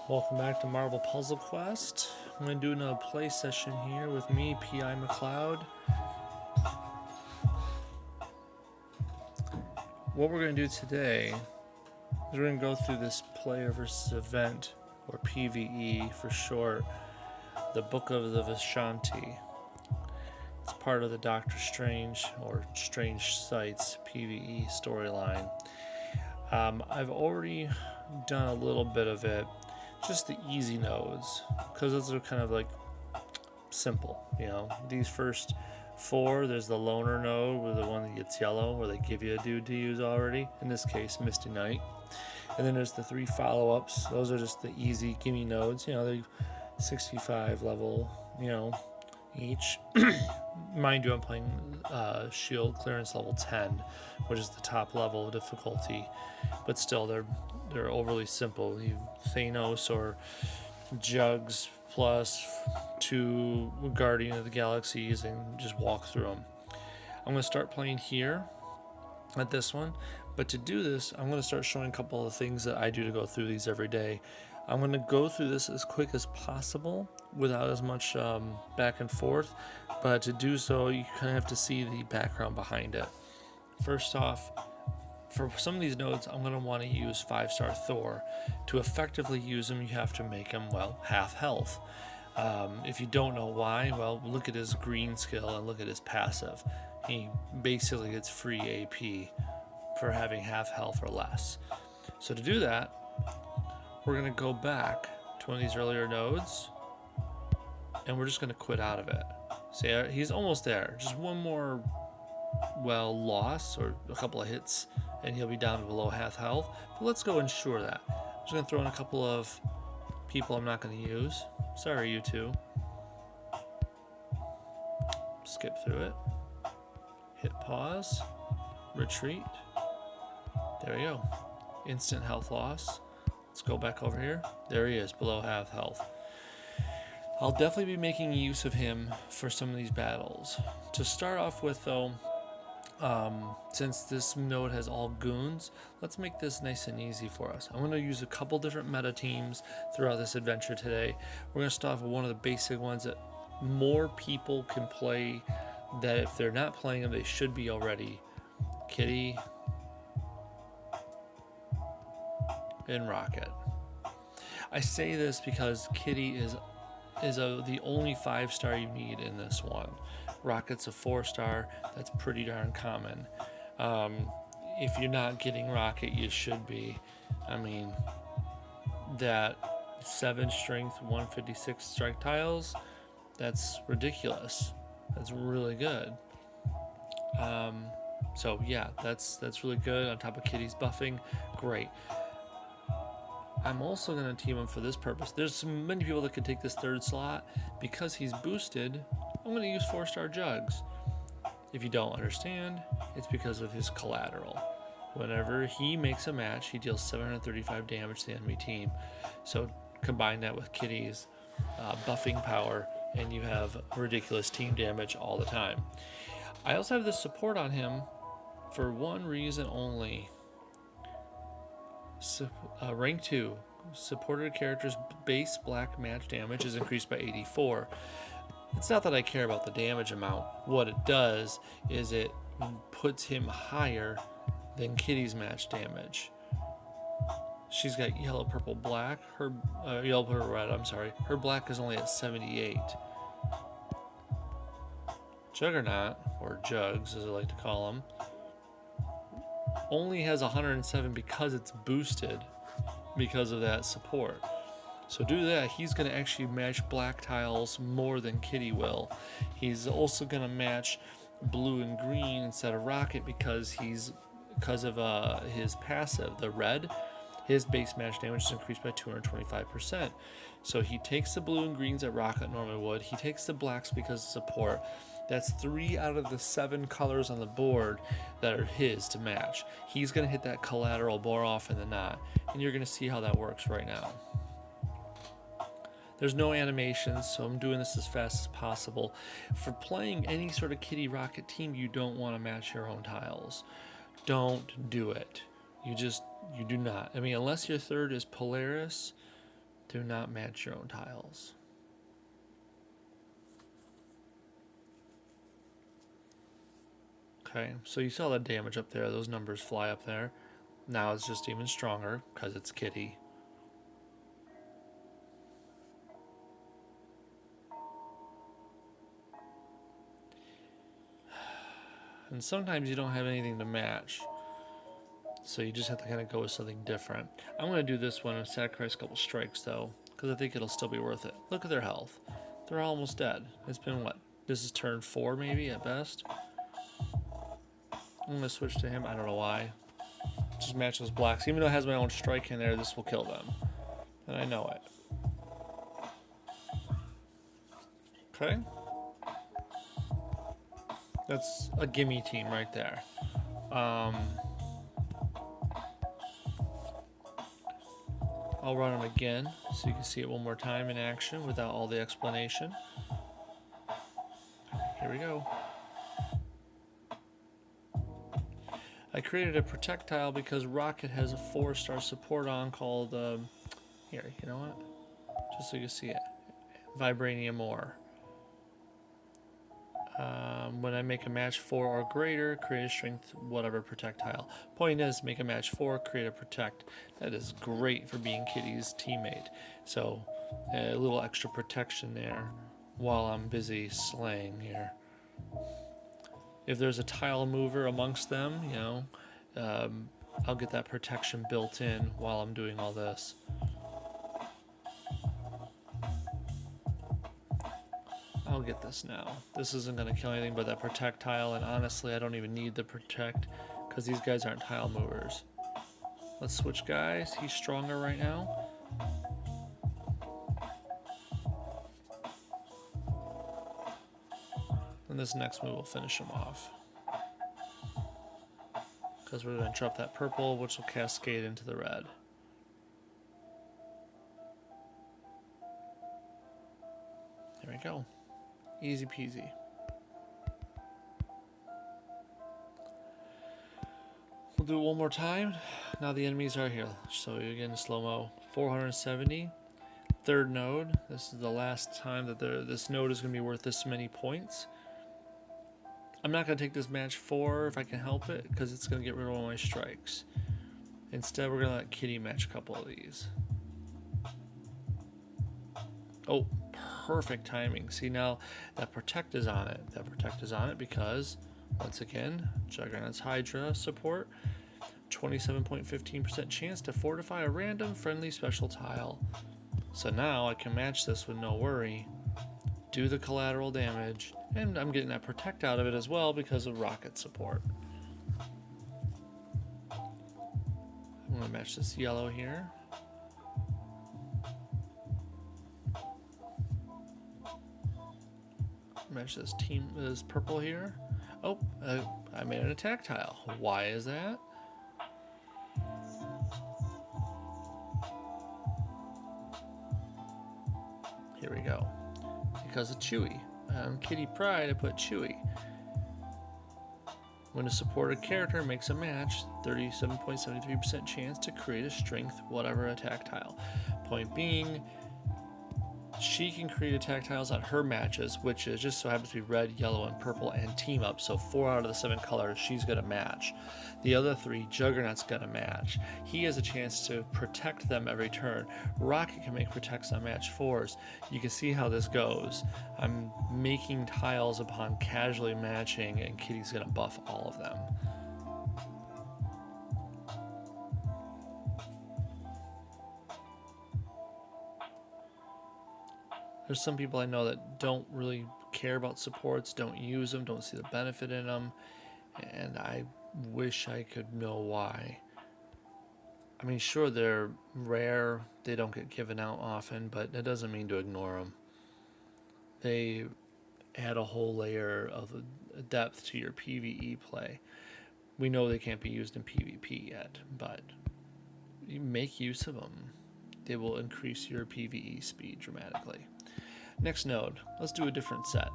Welcome back to Marvel Puzzle Quest. I'm going to do another play session here with me, P.I. McLeod. What we're going to do today is we're going to go through this player versus event, or PvE for short, the Book of the Vishanti. It's part of the Doctor Strange, or Strange Sights PvE storyline. I've already done a little bit of it, just the easy nodes, because those are kind of like simple. These first four, there's the loner node, where the one that gets yellow, where they give you a dude to use already, in this case Misty Knight. And then there's the three follow-ups. Those are just the easy gimme nodes. They're 65 level, each. Mind you, I'm playing shield clearance level 10, which is the top level of difficulty, but still they're overly simple. You Thanos or Jugs plus 2 Guardian of the Galaxies and just walk through them. I'm going to start playing here at this one, but to do this I'm going to start showing a couple of things that I do to go through these every day. I'm going to go through this as quick as possible without as much back and forth, but to do so you kind of have to see the background behind it. First off, for some of these nodes, I'm going to want to use 5-star Thor. To effectively use him, you have to make him, half health. If you don't know why, look at his green skill and look at his passive. He basically gets free AP for having half health or less. So to do that, we're going to go back to one of these earlier nodes, and we're just going to quit out of it. See, he's almost there. Just one more, loss or a couple of hits, and he'll be down to below half health. But let's go ensure that. I'm just going to throw in a couple of people I'm not going to use. Sorry, you two. Skip through it. Hit pause. Retreat. There we go. Instant health loss. Let's go back over here. There he is, below half health. I'll definitely be making use of him for some of these battles. To start off with, though, since this node has all goons, let's make this nice and easy for us. I'm going to use a couple different meta teams throughout this adventure today. We're going to start off with one of the basic ones that more people can play, that if they're not playing them, they should be already. Kitty and Rocket. I say this because Kitty is the only 5-star you need in this one. Rocket's a 4-star. That's pretty darn common. If you're not getting Rocket, you should be. I mean, that 7 strength, 156 strike tiles, that's ridiculous. That's really good. So yeah, that's really good. On top of Kitty's buffing, great. I'm also going to team him for this purpose. There's many people that could take this 3rd slot. Because he's boosted, I'm going to use 4-star Jugs. If you don't understand, it's because of his collateral. Whenever he makes a match, he deals 735 damage to the enemy team. So combine that with Kitty's buffing power, and you have ridiculous team damage all the time. I also have this support on him for one reason only. Rank 2, supported character's base black match damage is increased by 84. It's not that I care about the damage amount. What it does is it puts him higher than Kitty's match damage. She's got yellow, purple, black. Her yellow, purple, red. I'm sorry. Her black is only at 78. Juggernaut, or Jugs as I like to call him, only has 107 because it's boosted because of that support. So due to that, he's going to actually match black tiles more than Kitty will. He's also going to match blue and green instead of Rocket because of his passive, the red. His base match damage is increased by 225%. So he takes the blue and greens that Rocket normally would. He takes the blacks because of support. That's 3 out of the 7 colors on the board that are his to match. He's going to hit that collateral more often than not, and you're going to see how that works right now. There's no animations, so I'm doing this as fast as possible. For playing any sort of Kitty Rocket team, you don't want to match your own tiles. Don't do it. You do not. I mean, unless your 3rd is Polaris, Do not match your own tiles. Okay, so you saw that damage up there. Those numbers fly up there. Now it's just even stronger because it's Kitty. And sometimes you don't have anything to match. So you just have to kind of go with something different. I'm going to do this one and sacrifice a couple strikes though, because I think it'll still be worth it. Look at their health. They're almost dead. It's been what? This is turn 4 maybe at best. I'm going to switch to him. I don't know why. Just match those blocks. Even though it has my own strike in there, this will kill them. And I know it. Okay. That's a gimme team right there. I'll run them again so you can see it one more time in action without all the explanation. Here we go. I created a protect tile because Rocket has a 4-star support on called, here, you know what? Just so you can see it. Vibranium ore. When I make a match 4 or greater, create a strength whatever protect tile. Point is, make a match 4, create a protect. That is great for being Kitty's teammate. So a little extra protection there while I'm busy slaying here. If there's a tile mover amongst them, you know, I'll get that protection built in while I'm doing all this. I'll get this now. This isn't going to kill anything but that protect tile, and honestly, I don't even need the protect because these guys aren't tile movers. Let's switch guys. He's stronger right now. And this next move will finish him off. Because we're going to drop that purple, which will cascade into the red. There we go. Easy peasy. We'll do it one more time. Now the enemies are here. So again, slow-mo. 470. Third node. This is the last time that this node is going to be worth this many points. I'm not going to take this match 4 if I can help it, because it's going to get rid of all my strikes. Instead, we're going to let Kitty match a couple of these. Oh, perfect timing. See, now that protect is on it. That protect is on it because, once again, Juggernaut's Hydra support. 27.15% chance to fortify a random friendly special tile. So now I can match this with no worry. Do the collateral damage, and I'm getting that protect out of it as well because of rocket support. I'm going to match this yellow here. Match this purple here. Oh, I made an attack tile. Why is that? Here we go. Because of Chewy. Kitty Pride, I put Chewy. When a supported character makes a match, 37.73% chance to create a strength whatever attack tile. Point being, she can create attack tiles on her matches, which is just so happens to be red, yellow, and purple, and team up. So 4 out of the 7 colors she's going to match. The other 3, Juggernaut's going to match. He has a chance to protect them every turn. Rocket can make protects on match 4s. You can see how this goes. I'm making tiles upon casually matching, and Kitty's going to buff all of them. There's some people I know that don't really care about supports, don't use them, don't see the benefit in them, and I wish I could know why. I mean, sure, they're rare, they don't get given out often, but that doesn't mean to ignore them. They add a whole layer of depth to your PvE play. We know they can't be used in PvP yet, but you make use of them. They will increase your PvE speed dramatically. Next node, let's do a different set.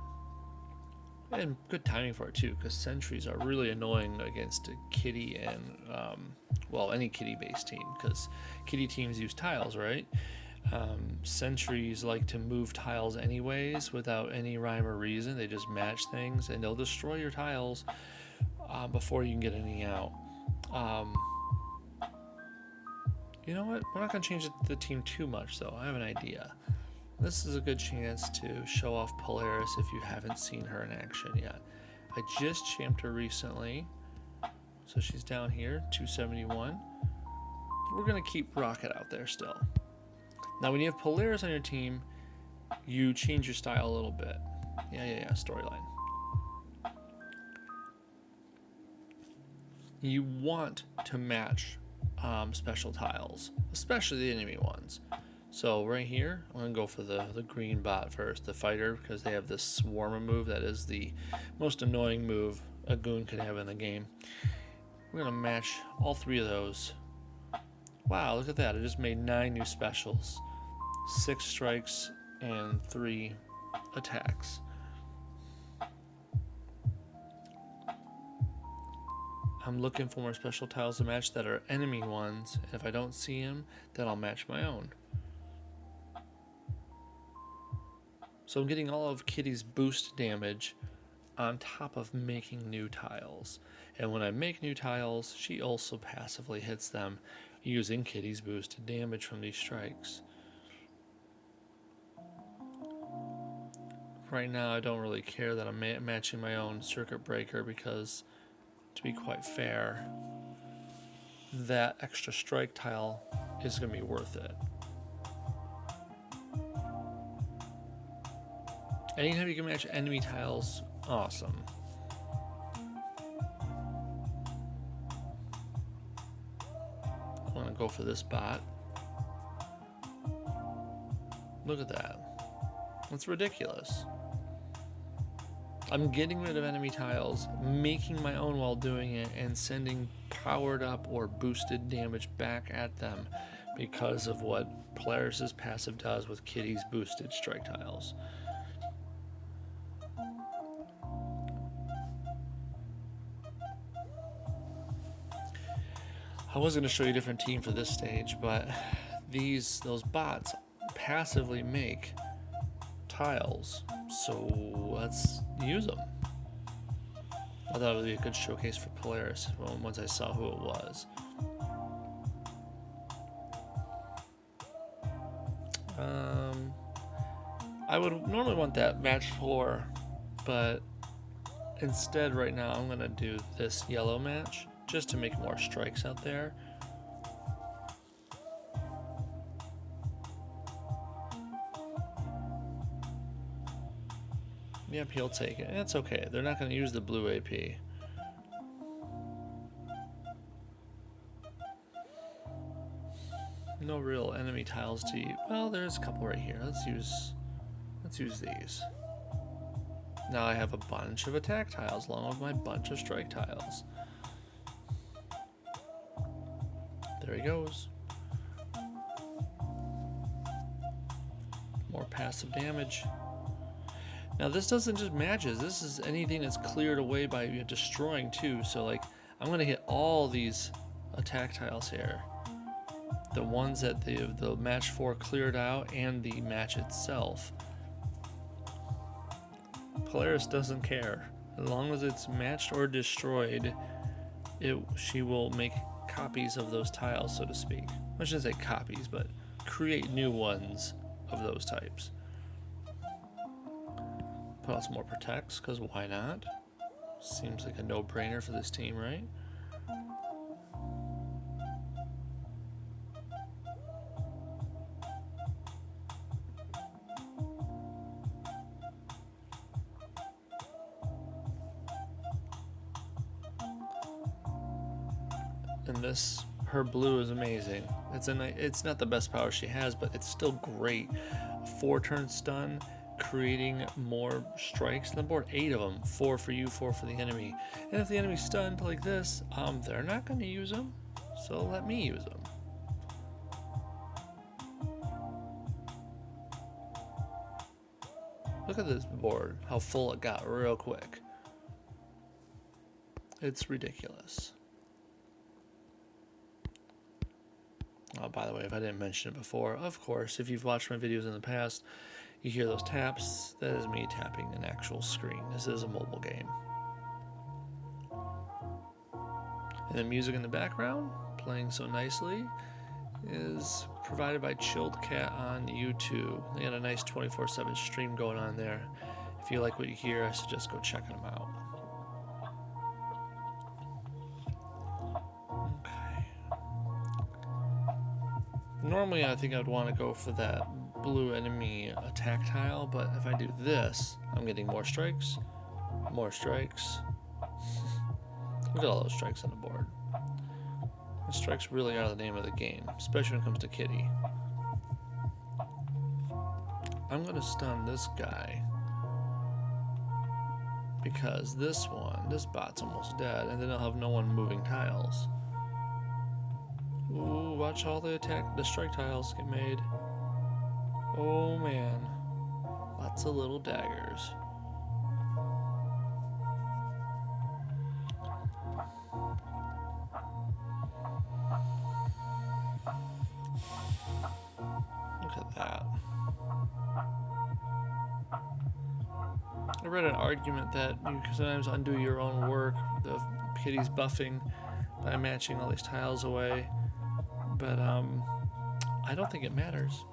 And good timing for it too, because sentries are really annoying against Kitty and, well, any Kitty-based team, because Kitty teams use tiles, right? Sentries like to move tiles anyways without any rhyme or reason. They just match things and they'll destroy your tiles before you can get any out. You know what? We're not going to change the team too much though. I have an idea. This is a good chance to show off Polaris if you haven't seen her in action yet. I just champed her recently. So she's down here, 271. We're going to keep Rocket out there still. Now, when you have Polaris on your team, you change your style a little bit. Yeah, storyline. You want to match special tiles, especially the enemy ones. So right here, I'm going to go for the green bot first, the fighter, because they have this swarm move that is the most annoying move a goon could have in the game. We're going to match all 3 of those. Wow, look at that. I just made 9 new specials. 6 strikes and 3 attacks. I'm looking for more special tiles to match that are enemy ones. If I don't see them, then I'll match my own. So I'm getting all of Kitty's boost damage on top of making new tiles. And when I make new tiles, she also passively hits them using Kitty's boosted damage from these strikes. Right now I don't really care that I'm matching my own circuit breaker because, to be quite fair, that extra strike tile is going to be worth it. Anytime you can match enemy tiles, awesome. I want to go for this bot. Look at that. That's ridiculous. I'm getting rid of enemy tiles, making my own while doing it, and sending powered up or boosted damage back at them because of what Polaris' passive does with Kitty's boosted strike tiles. I was going to show you a different team for this stage, but those bots passively make tiles, so let's use them. I thought it would be a good showcase for Polaris once I saw who it was. I would normally want that match 4, but instead right now I'm going to do this yellow match just to make more strikes out there. Yep, he'll take it. It's okay. They're not going to use the blue AP. No real enemy tiles to use. Well, there's a couple right here. Let's use these. Now I have a bunch of attack tiles along with my bunch of strike tiles. There he goes. More passive damage. Now this doesn't just matches, this is anything that's cleared away by destroying too. So like, I'm gonna hit all these attack tiles here. The ones that the match 4 cleared out and the match itself. Polaris doesn't care. As long as it's matched or destroyed, she will make copies of those tiles, so to speak. I shouldn't say copies, but create new ones of those types. Put out some more protects, because why not? Seems like a no-brainer for this team, right? And her blue is amazing. It's not the best power she has, but it's still great. 4-turn stun, creating more strikes on the board. 8 of them. 4 for you, 4 for the enemy. And if the enemy's stunned like this, they're not going to use them, so let me use them. Look at this board, how full it got real quick. It's ridiculous. Oh, by the way, if I didn't mention it before, of course, if you've watched my videos in the past, you hear those taps. That is me tapping an actual screen. This is a mobile game. And the music in the background, playing so nicely, is provided by Chilled Cat on YouTube. They got a nice 24/7 stream going on there. If you like what you hear, I suggest go checking them out. Okay. Normally, I think I'd want to go for that blue enemy attack tile, but if I do this, I'm getting more strikes, more strikes. Look at all those strikes on the board. And strikes really are the name of the game, especially when it comes to Kitty. I'm going to stun this guy because this bot's almost dead, and then I'll have no one moving tiles. Ooh, watch all the strike tiles get made. Oh man, lots of little daggers. Look at that. I read an argument that you can sometimes undo your own work, the Kitty's buffing, by matching all these tiles away, but I don't think it matters.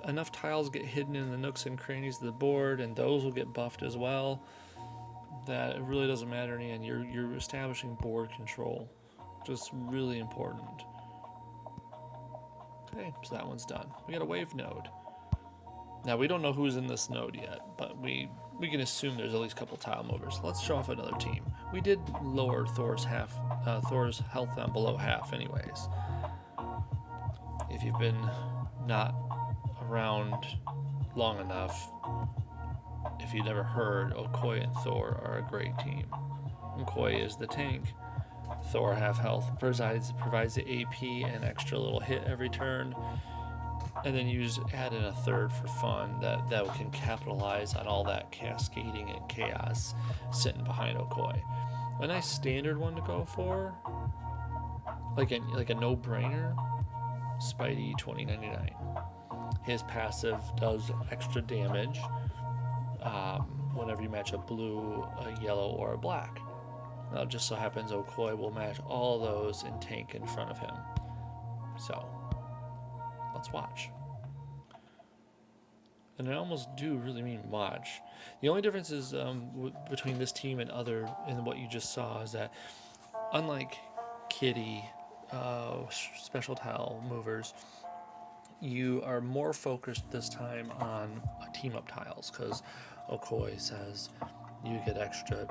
Enough tiles get hidden in the nooks and crannies of the board, and those will get buffed as well, that it really doesn't matter in the end. You're establishing board control. Just really important. Okay, so that one's done. We got a wave node. Now, we don't know who's in this node yet, but we can assume there's at least a couple tile movers. Let's show off another team. We did lower Thor's health down below half anyways. If you've been not around long enough, if you've never heard, Okoye and Thor are a great team. Okoye is the tank. Thor, half health, provides the AP and extra little hit every turn. And then you just add in a third for fun that can capitalize on all that cascading and chaos sitting behind Okoye. A nice standard one to go for, like a no-brainer, Spidey 2099. His passive does extra damage whenever you match a blue, a yellow, or a black. Now, it just so happens Okoye will match all those in tank in front of him. So, let's watch. And I almost do really mean watch. The only difference is between this team and what you just saw is that, unlike Kitty, special tile movers, you are more focused this time on team-up tiles, because Okoye says you get extra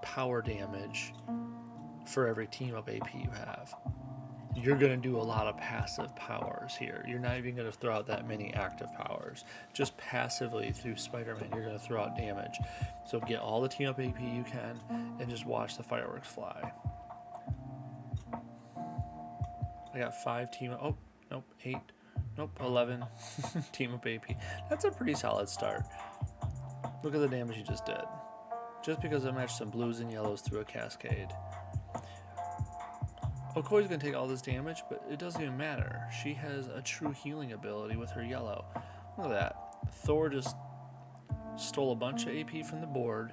power damage for every team-up AP you have. You're going to do a lot of passive powers here. You're not even going to throw out that many active powers. Just passively through Spider-Man, you're going to throw out damage. So get all the team-up AP you can and just watch the fireworks fly. I got 5 team-up... Oh, nope, 8. Nope, 11 team-up AP. That's a pretty solid start. Look at the damage you just did. Just because I matched some blues and yellows through a cascade. Okoye's going to take all this damage, but it doesn't even matter. She has a true healing ability with her yellow. Look at that. Thor just stole a bunch of AP from the board.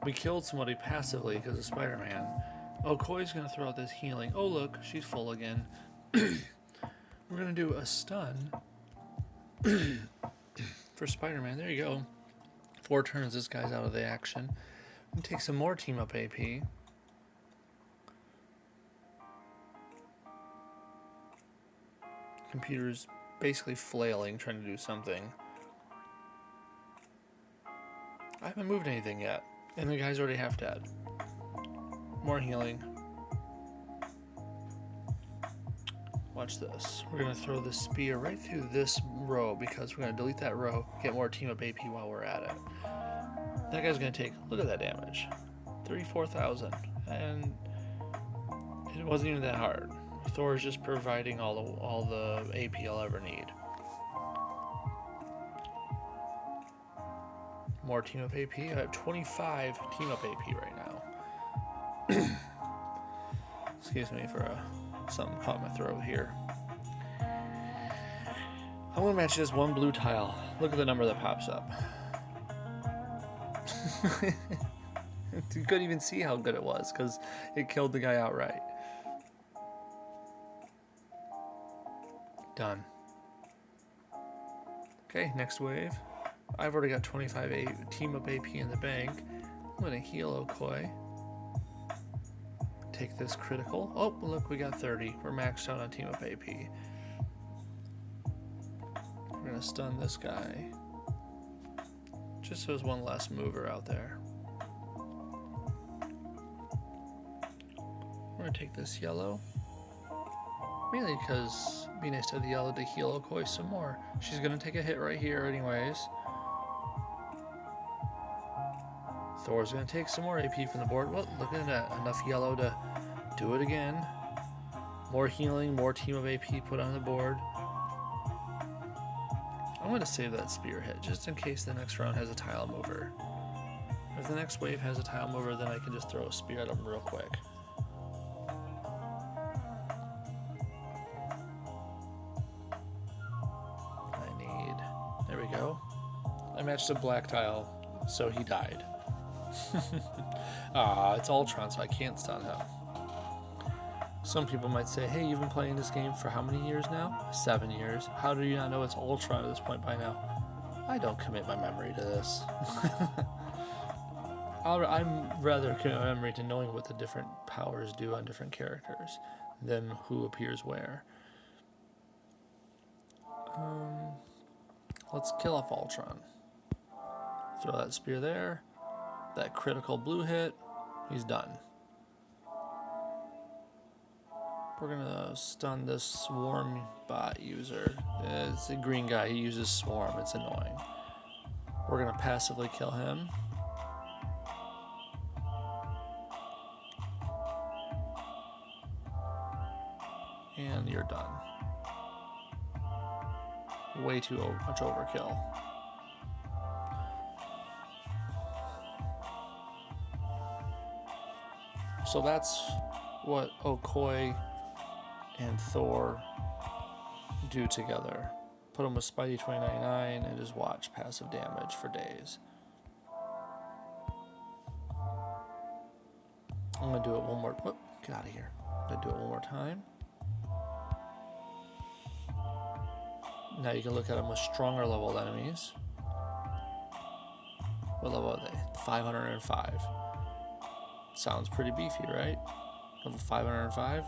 We killed somebody passively because of Spider-Man. Okoye's going to throw out this healing. Oh, look, she's full again. We're going to do a stun for Spider-Man. There you go. 4 turns, this guy's out of the action. And take some more team-up AP. Computer's basically flailing, trying to do something. I haven't moved anything yet, and the guy's already half dead. More healing. Watch this. We're going to throw the spear right through this row because we're going to delete that row, get more team-up AP while we're at it. That guy's going to take, look at that damage, 34,000, and it wasn't even that hard. Thor is just providing all the AP I'll ever need. More team-up AP. I have 25 team-up AP right now. Excuse me for a Something caught my throat here. I'm gonna match this one blue tile. Look at the number that pops up. You couldn't even see how good it was because it killed the guy outright. Done. Okay, next wave. I've already got 25 team up AP in the bank. I'm gonna heal Okoi. Take this critical. Oh, look, we got 30. We're maxed out on team up AP. We're gonna stun this guy. Just so there's one less mover out there. We're gonna take this yellow. Mainly because it'd be nice to have the yellow to heal Okoi some more. She's gonna take a hit right here anyways. Thor's gonna take some more AP from the board. Well, look at that. Enough yellow to do it again. More healing, more team of AP put on the board. I'm gonna save that spear hit just in case the next round has a tile mover. If the next wave has a tile mover, then I can just throw a spear at them real quick. There we go. I matched a black tile, so he died. It's Ultron, so I can't stun him. Some people might say, hey, you've been playing this game for how many years now? 7 years. How do you not know it's Ultron at this point by now? I don't commit my memory to this. I'm rather commit my memory to knowing what the different powers do on different characters than who appears where. Let's kill off Ultron. Throw that spear there. That critical blue hit. He's done. We're gonna stun this swarm bot user. It's a green guy. He uses swarm. It's annoying. We're gonna passively kill him. And you're done. Way too much overkill. So that's what Okoi and Thor do together. Put them with Spidey 2099 and just watch passive damage for days. I'm gonna do it one more. Whoop, get out of here. I'm gonna do it one more time. Now you can look at them with stronger leveled enemies. What level are they? 505. Sounds pretty beefy, right? Level 505?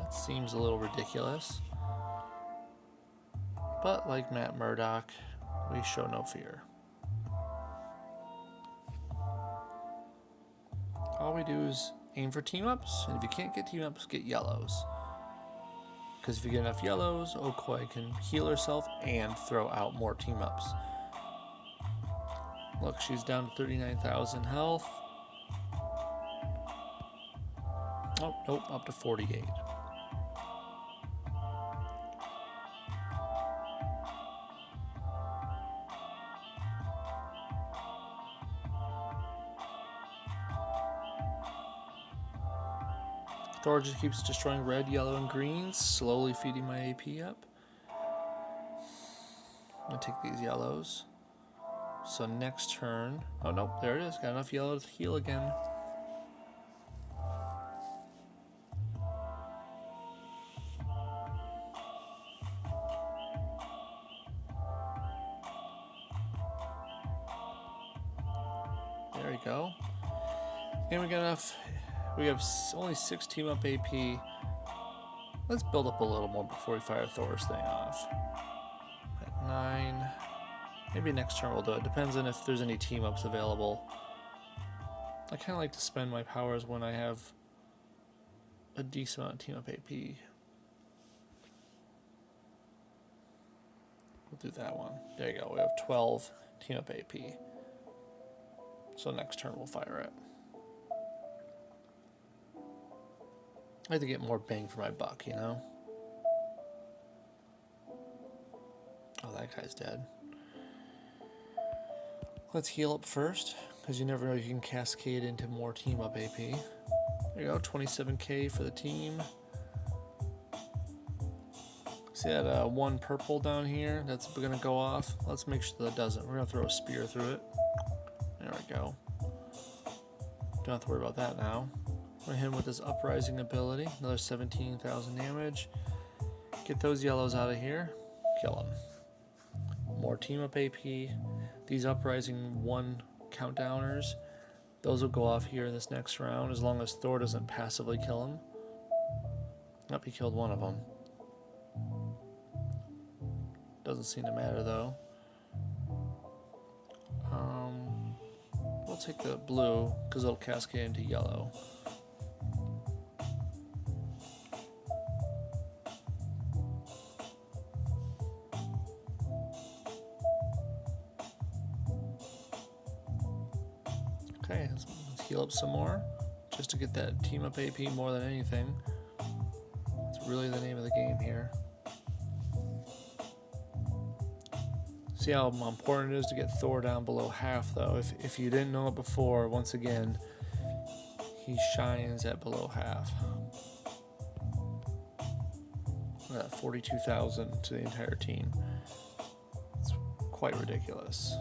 That seems a little ridiculous. But like Matt Murdock, we show no fear. All we do is aim for team ups, and if you can't get team ups, get yellows. Because if you get enough yellows, Okoi can heal herself and throw out more team ups. Look, she's down to 39,000 health. Oh, nope, up to 48. Thor just keeps destroying red, yellow, and green, slowly feeding my AP up. I'm gonna take these yellows. So next turn, oh nope, there it is. Got enough yellow to heal again. There we go. And we got enough. We have only 6 team up AP. Let's build up a little more before we fire Thor's thing off. At 9. Maybe next turn we'll do it. Depends on if there's any team ups available. I kind of like to spend my powers when I have a decent amount of team up AP. We'll do that one. There you go. We have 12 team up AP. So next turn we'll fire it. I have to get more bang for my buck, you know? Oh, that guy's dead. Let's heal up first, because you never know, you can cascade into more team up AP. There you go, 27k for the team. See that one purple down here that's gonna go off? Let's make sure that doesn't. We're gonna throw a spear through it. There we go. Don't have to worry about that now. I'm gonna hit him with his uprising ability. Another 17,000 damage. Get those yellows out of here. Kill them. More team up AP. These uprising 1 countdowners, those will go off here in this next round as long as Thor doesn't passively kill him. Nope, he killed one of them. Doesn't seem to matter though. We'll take the blue because it'll cascade into yellow. Okay, let's heal up some more just to get that team up AP more than anything. It's really the name of the game here. See how important it is to get Thor down below half though. If you didn't know it before, once again, he shines at below half. Look at that, 42,000 to the entire team. It's quite ridiculous.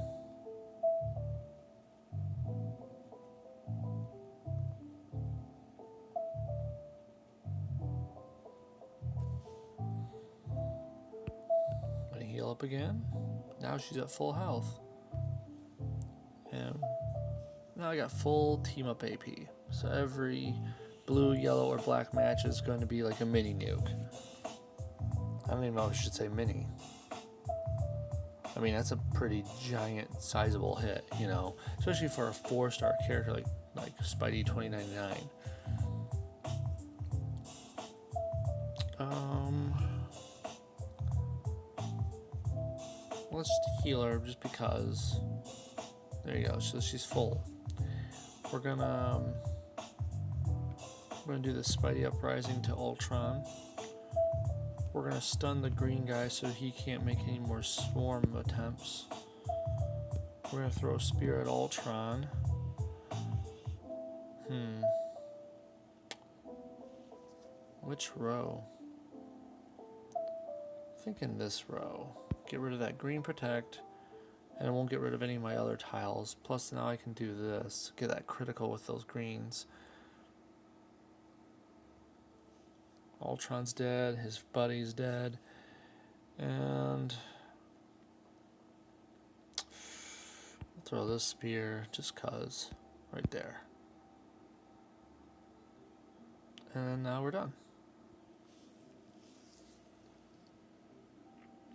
Gonna heal up again. Now she's at full health. And now I got full team up AP. So every blue, yellow, or black match is going to be like a mini nuke. I don't even know if I should say mini. I mean, that's a pretty giant, sizable hit, you know, especially for a 4-star character like Spidey 2099. Let's just heal her just because. There you go. So she's full. We're gonna do the Spidey uprising to Ultron. We're gonna stun the green guy so he can't make any more swarm attempts. We're gonna throw a spear at Ultron. Which row? I think in this row. Get rid of that green protect, and it won't get rid of any of my other tiles. Plus now I can do this, get that critical with those greens. Ultron's dead, his buddy's dead, and I'll throw this spear just cause, right there. And now we're done.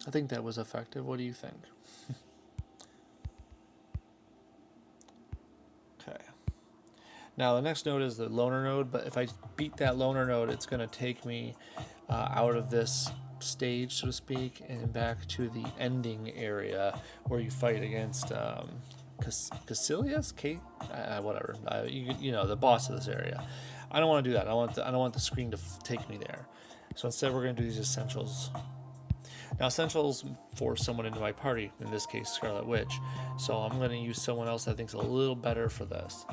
I think that was effective. What do you think? Okay. Now the next node is the loner node, but if I beat that loner node, it's going to take me out of this stage, so to speak, and back to the ending area where you fight against Caecilius? Whatever. You know, the boss of this area. I don't want to do that. I don't want the screen to take me there. So instead, we're going to do these essentials. Now, essentials force someone into my party, in this case, Scarlet Witch. So I'm going to use someone else I think is a little better for this.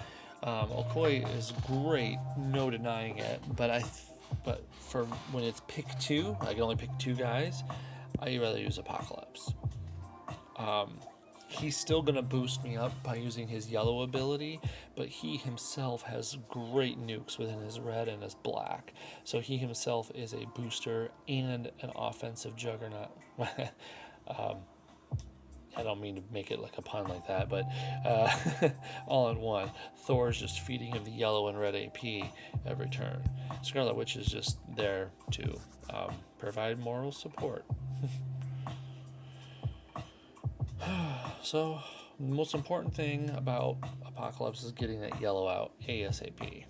Okoye is great, no denying it, but for when it's pick 2, I can only pick 2 guys, I'd rather use Apocalypse. He's still going to boost me up by using his yellow ability, but he himself has great nukes within his red and his black. So he himself is a booster and an offensive juggernaut. I don't mean to make it like a pun like that, but all in one. Thor's just feeding him the yellow and red AP every turn. Scarlet Witch is just there to provide moral support. So, the most important thing about Apocalypse is getting that yellow out ASAP.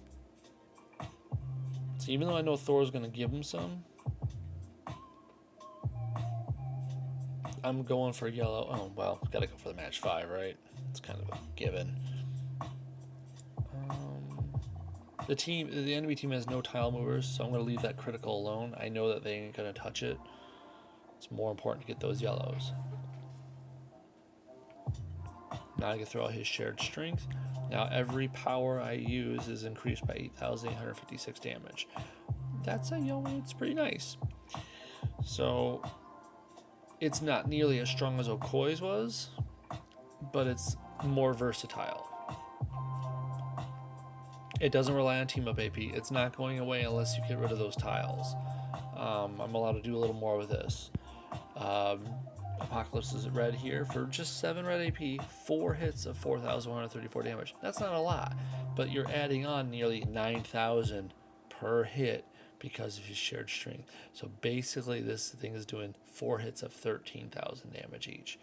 So even though I know Thor's going to give him some, I'm going for yellow. Oh, well, got to go for the match 5, right? It's kind of a given. The enemy team has no tile movers, so I'm going to leave that critical alone. I know that they ain't going to touch it. It's more important to get those yellows. Now I can throw out his shared strength. Now every power I use is increased by 8,856 damage. That's it's pretty nice. So it's not nearly as strong as Okoi's was, but it's more versatile. It doesn't rely on team up AP. It's not going away unless you get rid of those tiles. I'm allowed to do a little more with this. Apocalypse is red here for just 7 red AP, 4 hits of 4,134 damage. That's not a lot, but you're adding on nearly 9,000 per hit because of his shared strength. So basically this thing is doing 4 hits of 13,000 damage each.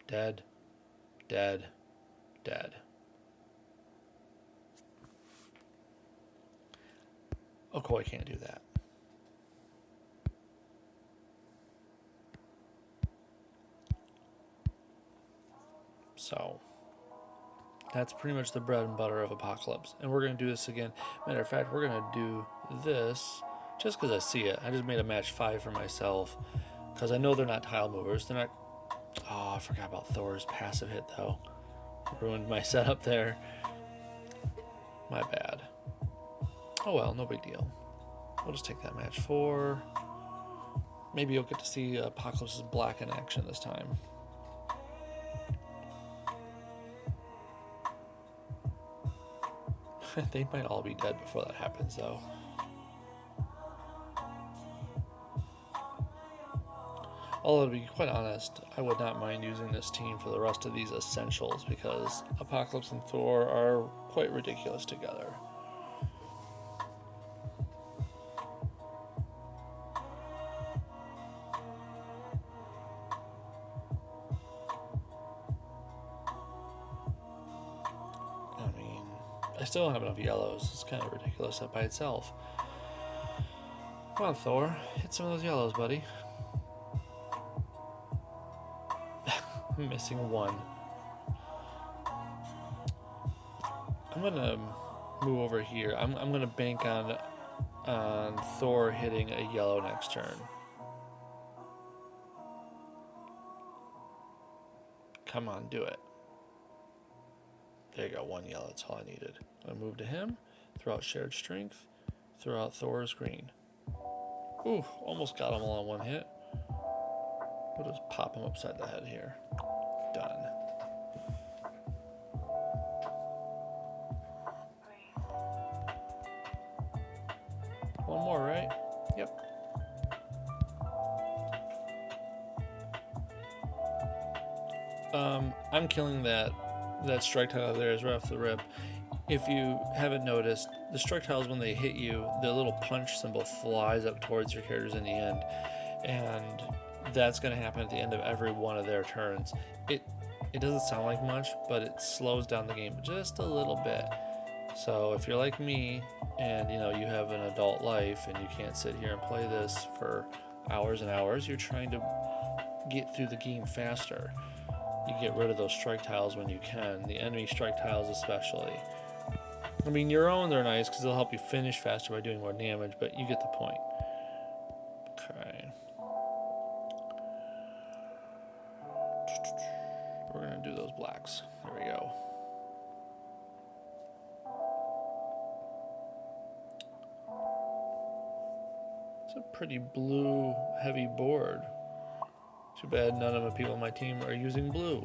Dead, dead, dead. Okoi can't do that. So that's pretty much the bread and butter of Apocalypse. And we're going to do this again. Matter of fact, we're going to do this just because I see it. I just made a match 5 for myself because I know they're not tile movers. They're not... Oh, I forgot about Thor's passive hit, though. Ruined my setup there. My bad. Oh well, no big deal. We'll just take that match 4. Maybe you'll get to see Apocalypse's black in action this time. They might all be dead before that happens, though. Although, to be quite honest, I would not mind using this team for the rest of these essentials because Apocalypse and Thor are quite ridiculous together. I still don't have enough yellows. It's kind of ridiculous that by itself. Come on, Thor. Hit some of those yellows, buddy. I'm missing 1. I'm going to move over here. I'm going to bank on Thor hitting a yellow next turn. Come on, do it. There you go, 1 yellow. That's all I needed. I'm going to move to him, throw out shared strength, throw out Thor's green. Ooh, almost got him all in 1 hit. We'll just pop him upside the head here. Done. One more, right? Yep. I'm killing that strike tile there is right off the rip. If you haven't noticed, the strike tiles, when they hit you, the little punch symbol flies up towards your characters in the end, and that's going to happen at the end of every one of their turns. It doesn't sound like much, but it slows down the game just a little bit. So if you're like me and you have an adult life and you can't sit here and play this for hours and hours, you're trying to get through the game faster. You get rid of those strike tiles when you can, the enemy strike tiles especially. I mean, your own, they're nice because they'll help you finish faster by doing more damage, but you get the point. Okay. We're going to do those blacks. There we go. It's a pretty blue heavy board. Too bad none of the people on my team are using blue.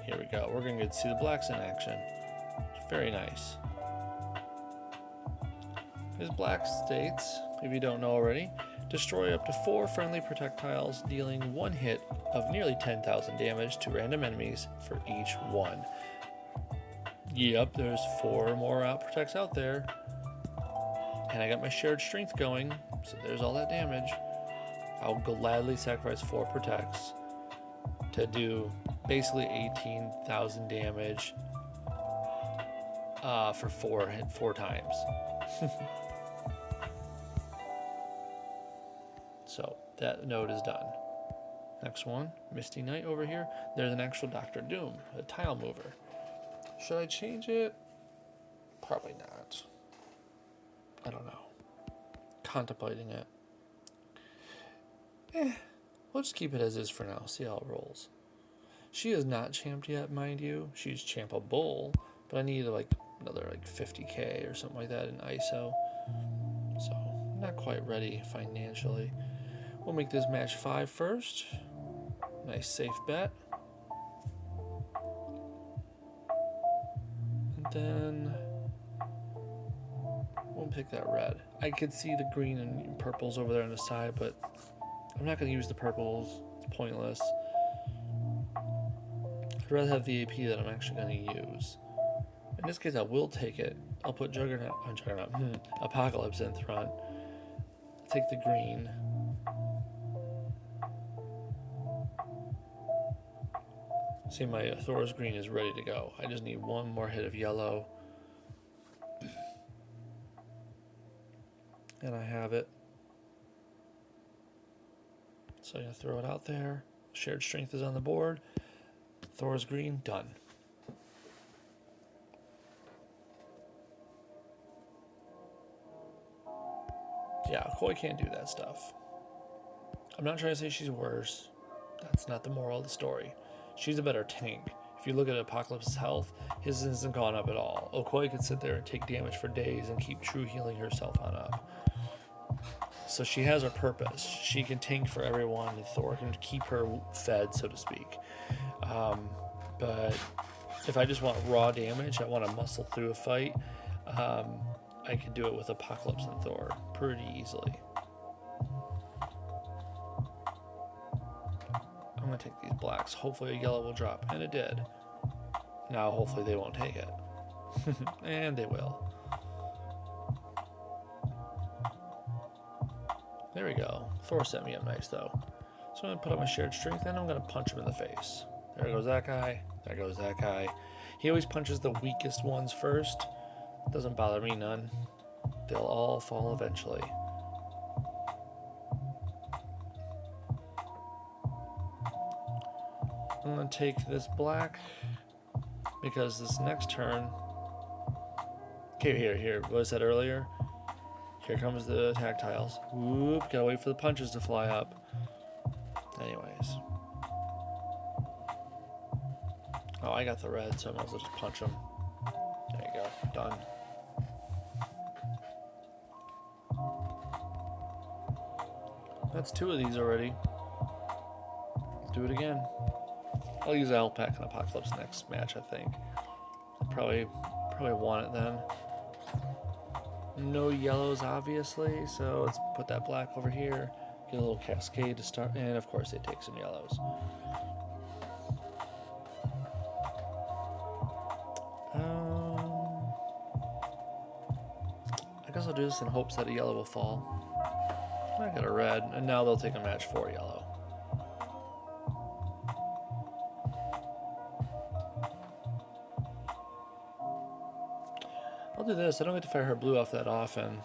Here we go. We're going to get to see the blacks in action. It's very nice. His black states, if you don't know already, destroy up to 4 friendly projectiles, dealing 1 hit of nearly 10,000 damage to random enemies for each one. Yep, there's 4 more out protects out there. And I got my shared strength going, so there's all that damage. I'll gladly sacrifice 4 protects to do basically 18,000 damage for 4 times. So that node is done. Next one, Misty Knight over here. There's an actual Dr. Doom, a tile mover. Should I change it? Probably not. I don't know. Contemplating it. We'll just keep it as is for now. See how it rolls. She is not champed yet, mind you. She's champable, but I need to another like 50K or something like that in ISO. So not quite ready financially. We'll make this match 5 first. Nice safe bet. And then we'll pick that red. I could see the green and purples over there on the side, but I'm not going to use the purples. It's pointless. I'd rather have the AP that I'm actually going to use. In this case, I will take it. I'll put Apocalypse in front. Take the green. See, my Thor's green is ready to go. I just need one more hit of yellow. And I have it. So I'm going to throw it out there. Shared strength is on the board. Thor's green, done. Yeah, Koi can't do that stuff. I'm not trying to say she's worse. That's not the moral of the story. She's a better tank. If you look at Apocalypse's health, his hasn't gone up at all. Okoye could sit there and take damage for days and keep true healing herself on up. So she has her purpose. She can tank for everyone, and Thor can keep her fed, so to speak. But if I just want raw damage, I want to muscle through a fight, I can do it with Apocalypse and Thor pretty easily. I'm going to take these blacks. Hopefully a yellow will drop. And it did. Now hopefully they won't take it. And they will. There we go. Thor set me up nice though. So I'm going to put up my shared strength and I'm going to punch him in the face. There goes that guy. There goes that guy. He always punches the weakest ones first. Doesn't bother me none. They'll all fall eventually. I'm going to take this black because this next turn... Okay, here. What I said earlier? Here comes the attack tiles. Whoop, gotta wait for the punches to fly up. Anyways. Oh, I got the red, so I might as well just punch him. There you go. Done. That's 2 of these already. Let's do it again. I'll use Alpac and Apocalypse next match, I think. Probably want it then. No yellows, obviously, so let's put that black over here. Get a little cascade to start, and of course they take some yellows. I guess I'll do this in hopes that a yellow will fall. I got a red, and now they'll take a match for yellow. I'll do this. I don't get to fire her blue off that often.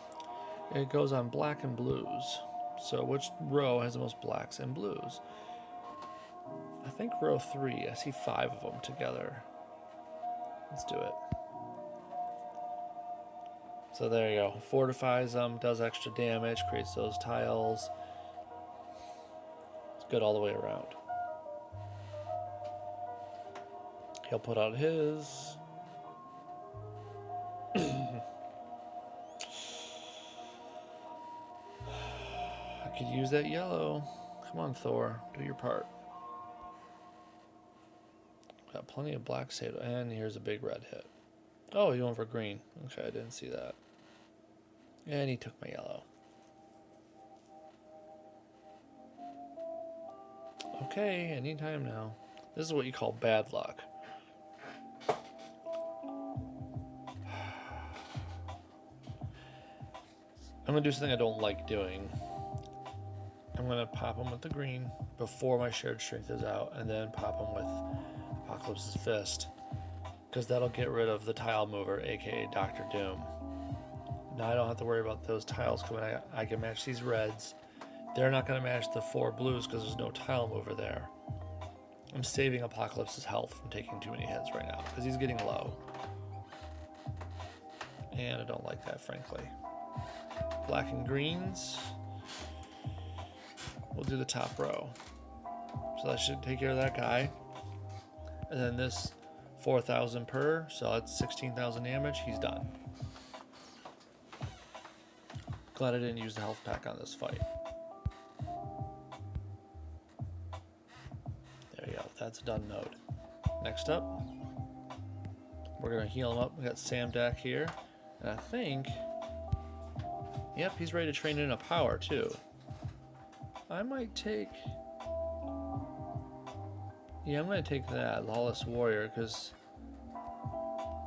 It goes on black and blues. So which row has the most blacks and blues? I think row 3. I see 5 of them together. Let's do it. So there you go. Fortifies them, does extra damage, creates those tiles. It's good all the way around. He'll put out his. I could use that yellow. Come on, Thor. Do your part. Got plenty of black saved. And here's a big red hit. Oh, he went for green. Okay, I didn't see that. And he took my yellow. Okay, anytime now. This is what you call bad luck. I'm going to do something I don't like doing. I'm going to pop him with the green before my shared strength is out, and then pop him with Apocalypse's Fist, because that'll get rid of the tile mover, aka Dr. Doom. Now I don't have to worry about those tiles coming out. I can match these reds. They're not going to match the 4 blues because there's no tile mover there. I'm saving Apocalypse's health from taking too many hits right now because he's getting low. And I don't like that, frankly. Black and greens. We'll do the top row. So that should take care of that guy. And then this 4,000 per, so that's 16,000 damage. He's done. Glad I didn't use the health pack on this fight. There we go. That's a done node. Next up, we're going to heal him up. We got Sam Dak here. And I think... Yep, he's ready to train in a power, too. I might take... Yeah, I'm going to take that Lawless Warrior, because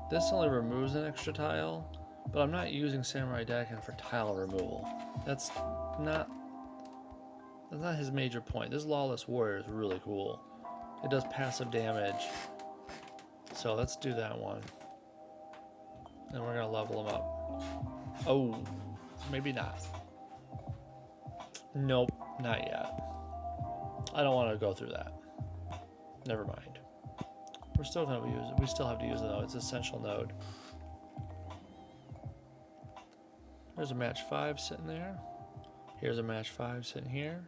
this only removes an extra tile, but I'm not using Samurai Dakin for tile removal. That's not his major point. This Lawless Warrior is really cool. It does passive damage. So let's do that one. And we're going to level him up. Oh, maybe not. Nope, not yet. I don't want to go through that. Never mind. We're still going to use it. We still have to use the node. It's an essential node. There's a match 5 sitting there. Here's a match 5 sitting here.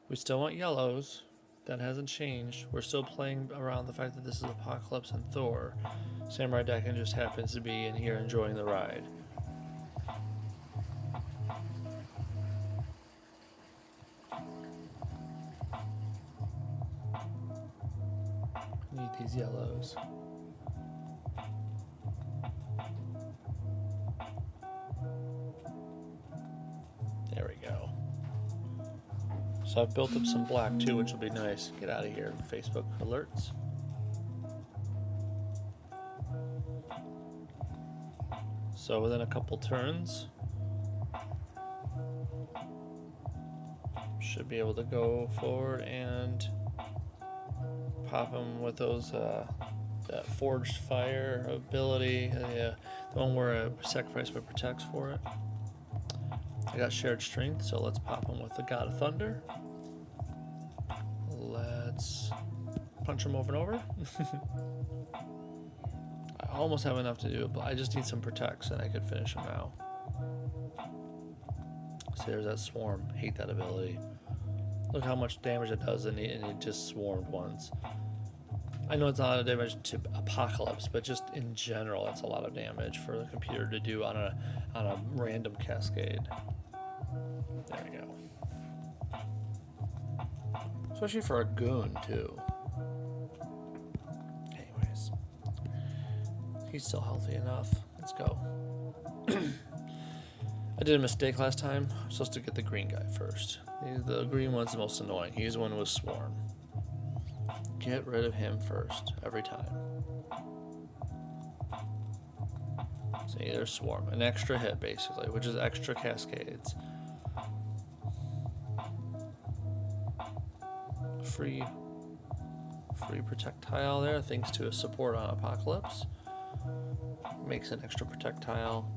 We still want yellows. That hasn't changed. We're still playing around the fact that this is Apocalypse and Thor. Samurai Dakin just happens to be in here enjoying the ride. Need these yellows. There we go. So I've built up some black too, which will be nice. Get out of here, Facebook alerts. So within a couple turns, should be able to go forward and pop him with those that Forged Fire ability, the one where a sacrifice but protects for it. I got Shared Strength, so let's pop him with the God of Thunder. Let's punch him over and over. I almost have enough to do it, but I just need some protects and I could finish him now. See, there's that swarm. Hate that ability. Look how much damage it does, and it just swarmed once. I know it's not a lot of damage to Apocalypse, but just in general, that's a lot of damage for the computer to do on a random cascade. There we go. Especially for a goon, too. Anyways. He's still healthy enough. Let's go. I did a mistake last time. I'm supposed to get the green guy first. The green one's the most annoying. He's the one with Swarm. Get rid of him first, every time. So either Swarm, an extra hit basically, which is extra cascades. Free projectile there, thanks to a support on Apocalypse. Makes an extra projectile.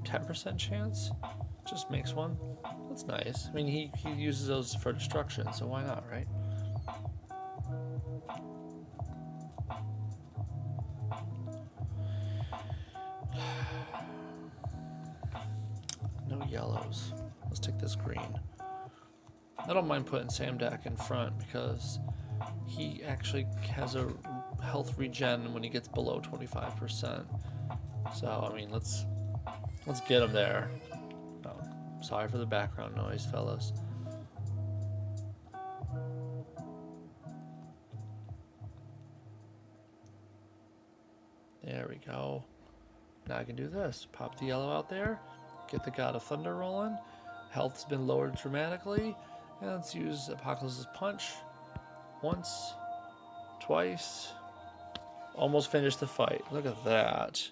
10% chance, just makes one. That's nice. I mean, he uses those for destruction, so why not, right? No yellows. Let's take this green. I don't mind putting Sam Dak in front because he actually has a health regen when he gets below 25%. So, I mean, let's get him there. Oh, sorry for the background noise, fellas. There we go. Now I can do this. Pop the yellow out there. Get the God of Thunder rolling. Health's been lowered dramatically. And let's use Apocalypse's Punch. Once. Twice. Almost finished the fight. Look at that.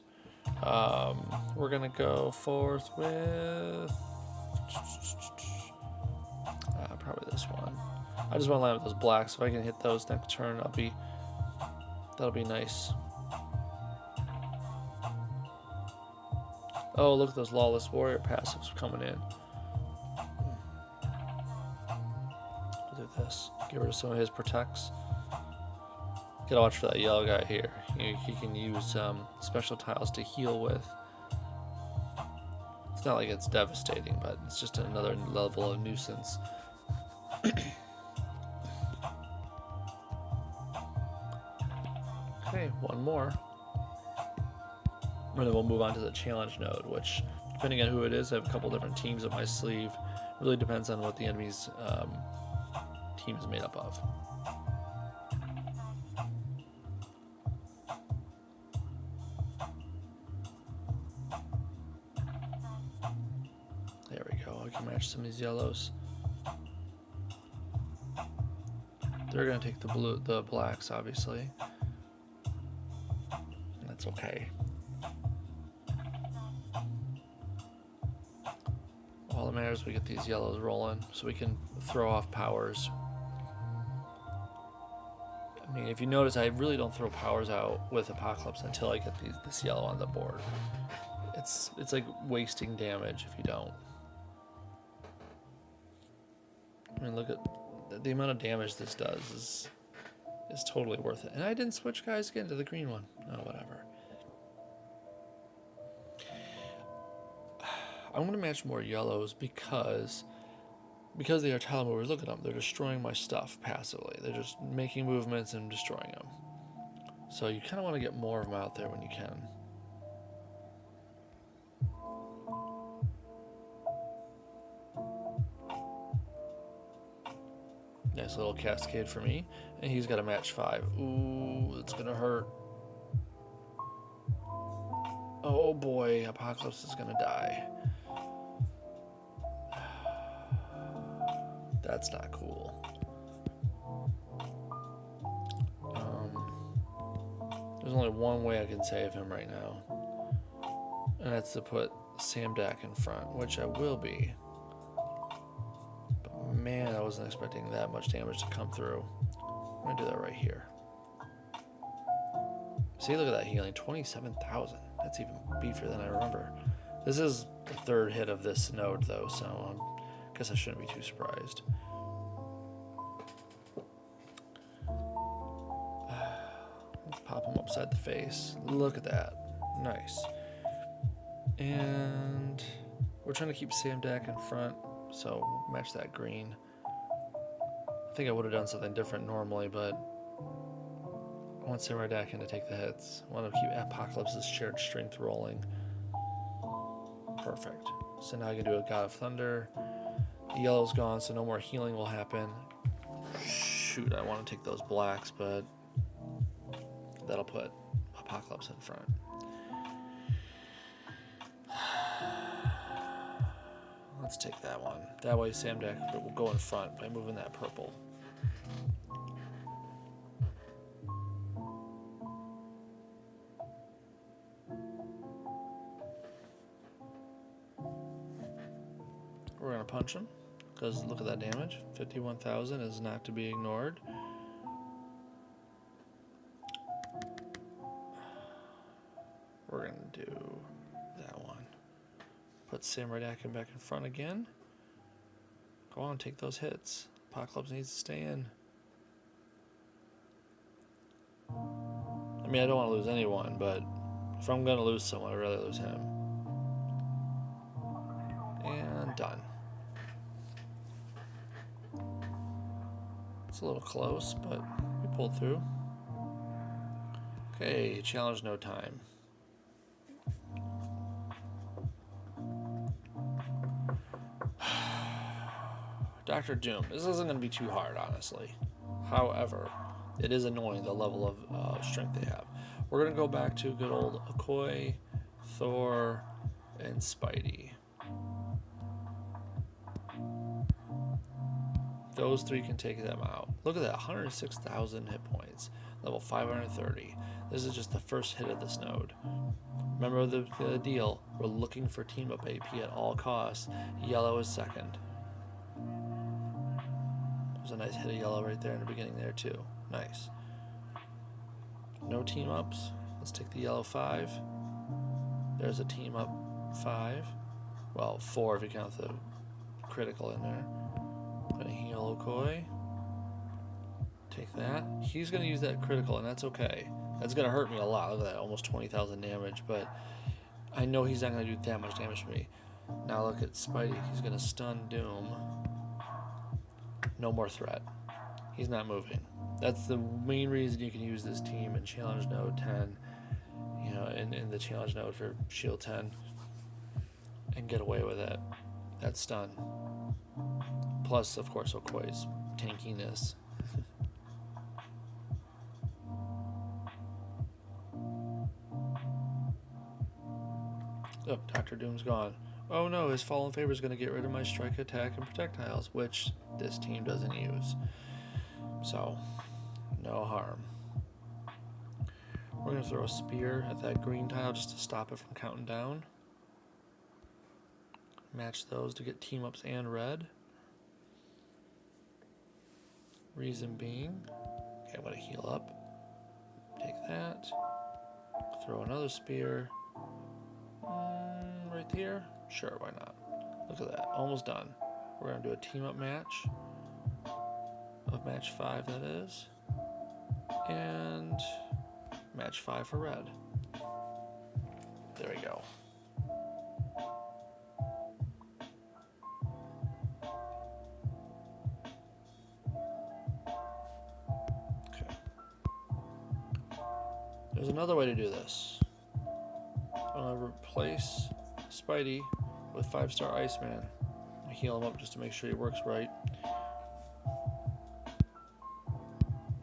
We're gonna go forth with probably this one. I just want to line up those blacks. If I can hit those next turn, that'll be nice. Oh, look at those Lawless Warrior passives coming in. We'll do this. Get rid of some of his protects. Gotta watch for that yellow guy here. He can use special tiles to heal with. It's not like it's devastating, but it's just another level of nuisance. One more. And then we'll move on to the challenge node, which, depending on who it is, I have a couple different teams up my sleeve. It really depends on what the enemy's team is made up of. There we go. I can match some of these yellows. They're going to take the blacks, obviously. That's okay. All that matters is we get these yellows rolling so we can throw off powers. I mean, if you notice, I really don't throw powers out with Apocalypse until I get this yellow on the board. It's like wasting damage if you don't. I mean, look at the amount of damage this does is totally worth it. And I didn't switch guys again to the green one. Oh, whatever. I'm going to match more yellows because they are tile movers. Look at them. They're destroying my stuff passively. They're just making movements and destroying them. So you kind of want to get more of them out there when you can. Nice little cascade for me. And he's got a match 5. Ooh, it's going to hurt. Oh boy, Apocalypse is going to die. That's not cool. There's only one way I can save him right now. And that's to put Sam Dak in front, which I will be. But man, I wasn't expecting that much damage to come through. I'm going to do that right here. See, look at that healing. 27,000. That's even beefier than I remember. This is the third hit of this node, though, so I guess I shouldn't be too surprised. Let's pop him upside the face. Look at that. Nice. And we're trying to keep Sam Dak in front, so match that green. I think I would have done something different normally, but I want Samurai Dak in to take the hits. I want to keep Apocalypse's shared strength rolling. Perfect. So now I can do a God of Thunder. The yellow's gone, so no more healing will happen. Shoot, I want to take those blacks, but that'll put Apocalypse in front. Let's take that one. That way Sam Dak will go in front by moving that purple. We're going to punch him, because look at that damage. 51,000 is not to be ignored. We're going to do that one. Put Samurai Dak back in front again. Go on, take those hits. Apocalypse needs to stay in. I mean, I don't want to lose anyone, but if I'm going to lose someone, I'd rather lose him. And done. It's a little close, but we pulled through. Okay, challenge no time. Dr. Doom. This isn't going to be too hard, honestly. However, it is annoying the level of strength they have. We're going to go back to good old Okoye, Thor, and Spidey. Those three can take them out. Look at that, 106,000 hit points. Level 530. This is just the first hit of this node. Remember the deal. We're looking for team up AP at all costs. Yellow is second. There's a nice hit of yellow right there in the beginning there too. Nice. No team ups. Let's take the yellow 5. There's a team up 5. Well, 4 if you count the critical in there. Gonna heal Okoye. Take that. He's gonna use that critical, and that's okay. That's gonna hurt me a lot. Look at that, almost 20,000 damage, but I know he's not gonna do that much damage to me. Now look at Spidey. He's gonna stun Doom. No more threat. He's not moving. That's the main reason you can use this team in challenge node 10, you know, in the challenge node for shield 10, and get away with it. That stun. Plus, of course, Okoye's tankiness. Oh, Dr. Doom's gone. Oh no, his Fallen Favor is going to get rid of my strike, attack, and projectiles, which this team doesn't use. So, no harm. We're going to throw a spear at that green tile just to stop it from counting down. Match those to get team ups and red. Reason being, okay, I'm going to heal up. Take that. Throw another spear. Right here? Sure, why not? Look at that, almost done. We're going to do a team up match. Of match 5, that is. And match 5 for red. There we go. Okay. There's another way to do this. I'm going to replace Spidey with 5-star Iceman. I heal him up just to make sure he works right.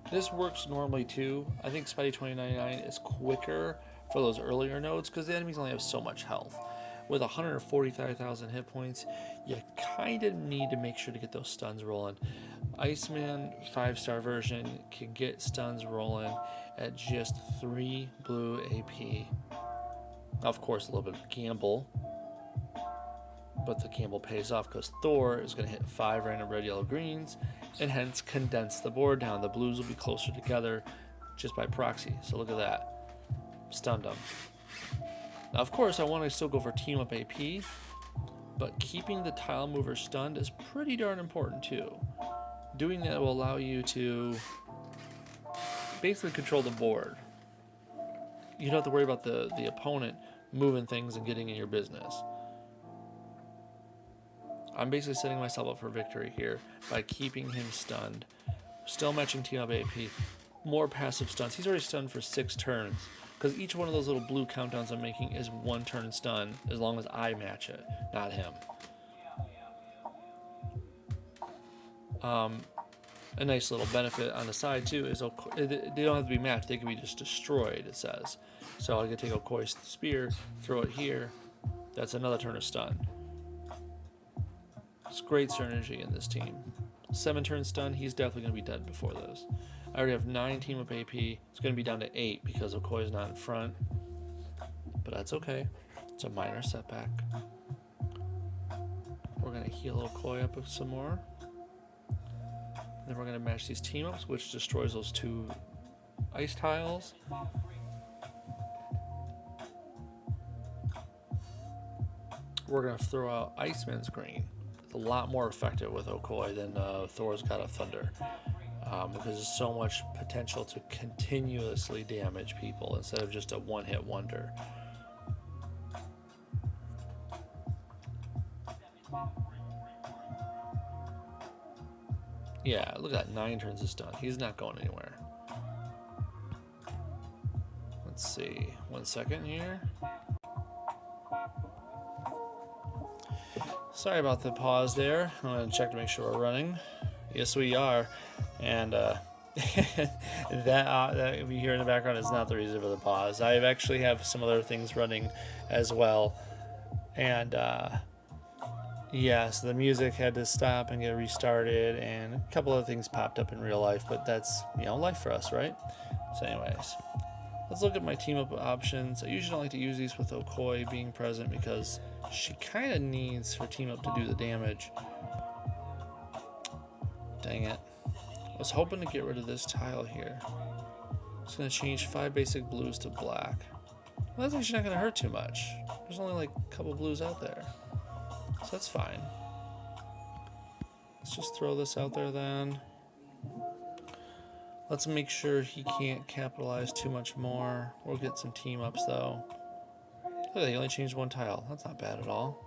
This works normally too. I think Spidey 2099 is quicker for those earlier nodes because the enemies only have so much health. With 145,000 hit points, you kind of need to make sure to get those stuns rolling. Iceman 5-star version can get stuns rolling at just 3 blue AP. Of course, a little bit of a gamble, but the gamble pays off because Thor is going to hit 5 random red, yellow, greens, and hence condense the board down. The blues will be closer together just by proxy. So look at that. Stunned them. Now, of course, I want to still go for team up AP, but keeping the tile mover stunned is pretty darn important too. Doing that will allow you to basically control the board. You don't have to worry about the opponent moving things and getting in your business. I'm basically setting myself up for victory here by keeping him stunned. Still matching team up AP. More passive stunts. He's already stunned for 6 turns. Because each one of those little blue countdowns I'm making is 1 turn stun as long as I match it, not him. A nice little benefit on the side too is they don't have to be matched. They can be just destroyed, it says. So I can take Okoye's spear, throw it here. That's another turn of stun. It's great synergy in this team. 7 turn stun, he's definitely going to be dead before those. I already have 9 team up AP. It's going to be down to 8 because Okoye's not in front. But that's okay. It's a minor setback. We're going to heal Okoye up some more. Then we're going to match these team ups, which destroys those 2 ice tiles. We're going to throw out Iceman's Green. It's a lot more effective with Okoye than Thor's God of Thunder. Because there's so much potential to continuously damage people instead of just a one-hit wonder. Yeah, look at that, 9 turns of stun. He's not going anywhere. Let's see, 1 second here. Sorry about the pause there. I'm going to check to make sure we're running. Yes, we are. And that you hear in the background is not the reason for the pause. I actually have some other things running as well. And yeah, so the music had to stop and get restarted, and a couple other things popped up in real life, but that's, you know, life for us, right? So anyways, let's look at my team up options. I usually don't like to use these with Okoye being present because she kind of needs her team up to do the damage. Dang it. I was hoping to get rid of this tile here. It's going to change 5 basic blues to black. Well, that's actually not going to hurt too much. There's only like a couple blues out there. So that's fine. Let's just throw this out there then. Let's make sure he can't capitalize too much more. We'll get some team ups though. Look, he only changed 1 tile. That's not bad at all.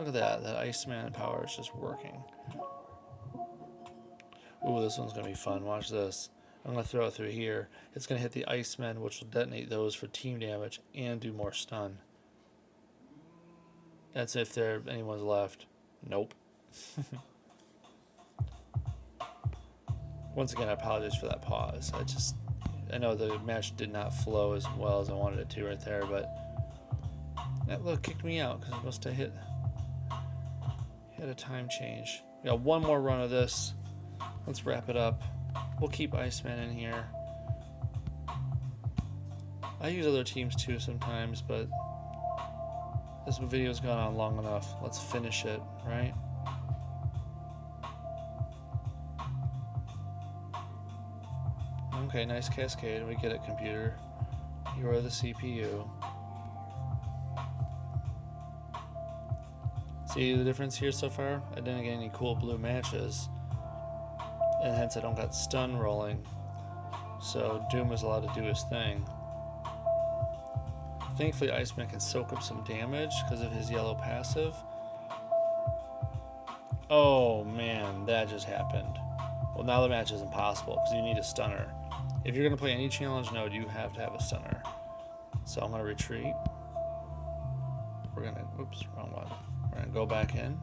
Look at that. That Iceman power is just working. Ooh, this one's going to be fun. Watch this. I'm going to throw it through here. It's going to hit the Icemen, which will detonate those for team damage and do more stun. That's if anyone's left. Nope. Once again, I apologize for that pause. I know the match did not flow as well as I wanted it to right there, but that look kicked me out because I must have hit a time change. We got one more run of this. Let's wrap it up. We'll keep Iceman in here. I use other teams too sometimes, but this video's gone on long enough. Let's finish it, right? Okay, nice cascade. We get it, computer. You are the CPU. See the difference here so far? I didn't get any cool blue matches, and hence I don't got stun rolling. So Doom was allowed to do his thing. Thankfully, Iceman can soak up some damage because of his yellow passive. Oh man, that just happened. Well, now the match is impossible because you need a stunner. If you're going to play any challenge node, you have to have a stunner. So I'm going to retreat. We're going to, oops, wrong one. We're going to go back in.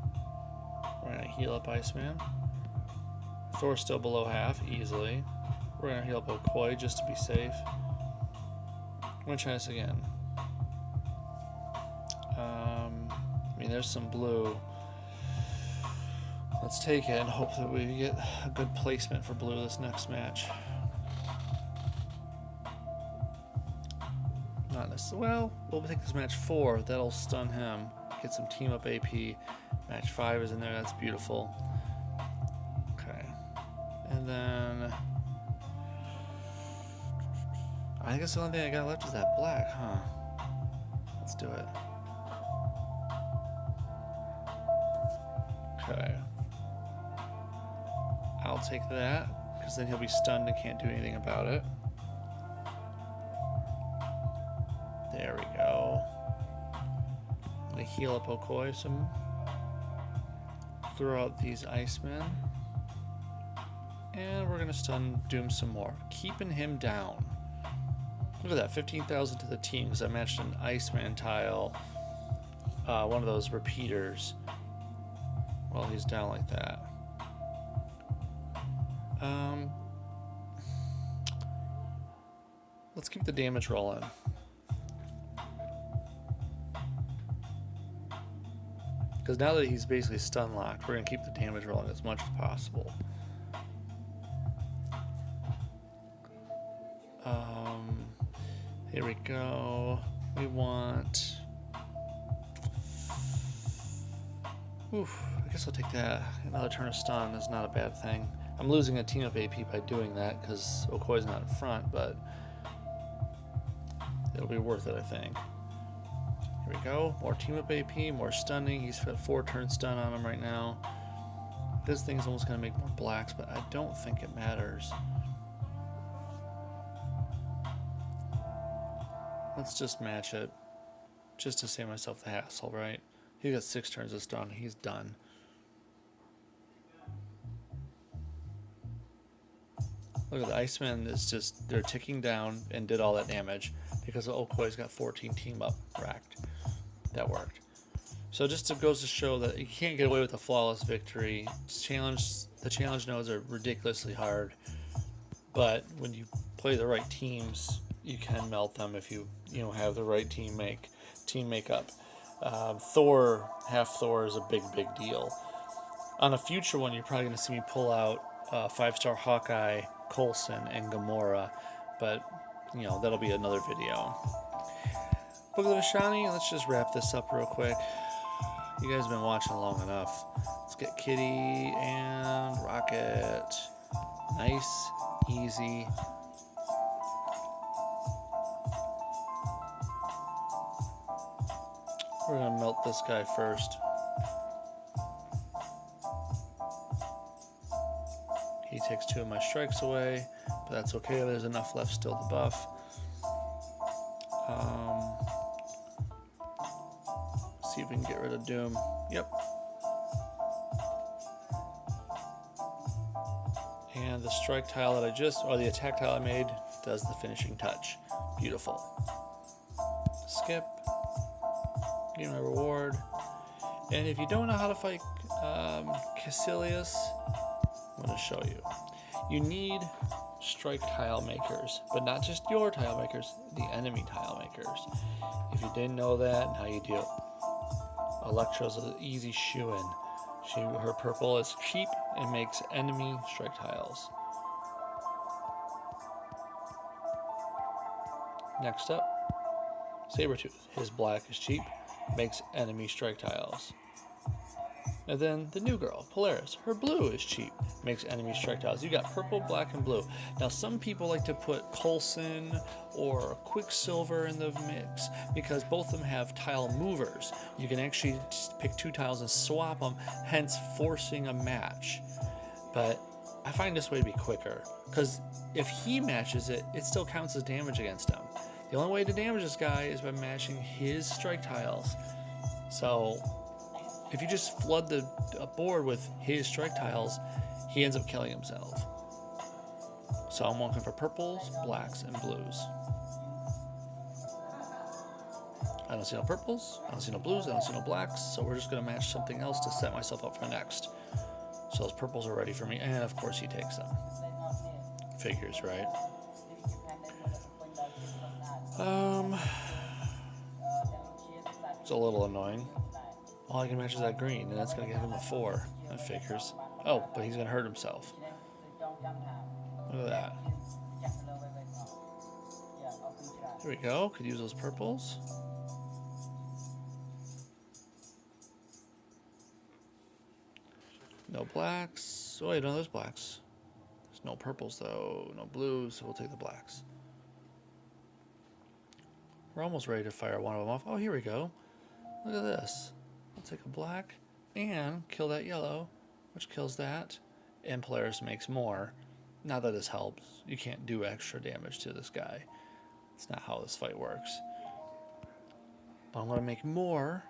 We're going to heal up Iceman. Thor's still below half, easily. We're going to heal up Okoi just to be safe. I'm going to try this again. I mean, there's some blue. Let's take it and hope that we get a good placement for blue this next match. Not necessarily. Well, we'll take this match 4. That'll stun him. Get some team up AP. Match 5 is in there. That's beautiful. Okay. And then I guess the only thing I got left is that black, huh? Let's do it. Okay. I'll take that, because then he'll be stunned and can't do anything about it. There we go. I'm going to heal up Okoi some. Throw out these Icemen. And we're going to stun Doom some more. Keeping him down. Look at that, 15,000 to the team, because I matched an Iceman tile, one of those repeaters, while he's down like that. Let's keep the damage rolling. Because now that he's basically stun locked, we're going to keep the damage rolling as much as possible. Here we go. We want... Oof, I guess I'll take that. Another turn of stun is not a bad thing. I'm losing a team up AP by doing that because Okoi's not in front, but it'll be worth it, I think. Here we go. More team up AP, more stunning. He's got 4 turn stun on him right now. This thing's almost going to make more blacks, but I don't think it matters. Let's just match it, just to save myself the hassle, right? He got 6 turns of stun. He's done. Look at the Iceman is just, they're ticking down and did all that damage because Okoi's got 14 team up racked. That worked. So just goes to show that you can't get away with a flawless victory. The challenge nodes are ridiculously hard, but when you play the right teams, you can melt them if you have the right team makeup. Half Thor is a big deal. On a future one, you're probably going to see me pull out 5-star Hawkeye, Coulson, and Gamora, but that'll be another video. Book of the Vishanti, let's just wrap this up real quick. You guys have been watching long enough. Let's get Kitty and Rocket. Nice, easy. We're going to melt this guy first. He takes 2 of my strikes away, but that's okay. There's enough left still to buff. see if we can get rid of Doom. Yep. And the strike tile that or the attack tile I made does the finishing touch. Beautiful. Skip. Get my reward. And if you don't know how to fight Caecilius, I'm going to show you. You need strike tile makers, but not just your tile makers, the enemy tile makers. If you didn't know that, now you do. Electra's an easy shoe-in. Her purple is cheap and makes enemy strike tiles. Next up, Sabretooth. His black is cheap, makes enemy strike tiles. And then the new girl, Polaris. Her blue is cheap, makes enemy strike tiles. You got purple, black, and blue. Now some people like to put Coulson or Quicksilver in the mix because both of them have tile movers. You can actually just pick 2 tiles and swap them, hence forcing a match. But I find this way to be quicker because if he matches it, it still counts as damage against him. The only way to damage this guy is by matching his strike tiles. So if you just flood the board with his strike tiles, he ends up killing himself. So I'm looking for purples, blacks, and blues. I don't see no purples, I don't see no blues, I don't see no blacks, so we're just going to match something else to set myself up for next. So those purples are ready for me, and of course he takes them. Figures, right? It's a little annoying. All I can match is that green, and that's going to give him a 4. That figures. Oh, but he's going to hurt himself. Look at that. There we go. Could use those purples. No blacks. Oh, wait, no, there's blacks. There's no purples, though. No blues, so we'll take the blacks. We're almost ready to fire one of them off. Oh, here we go. Look at this. I'll take a black and kill that yellow, which kills that. And Polaris makes more. Not that this helps. You can't do extra damage to this guy. It's not how this fight works. But I'm going to make more.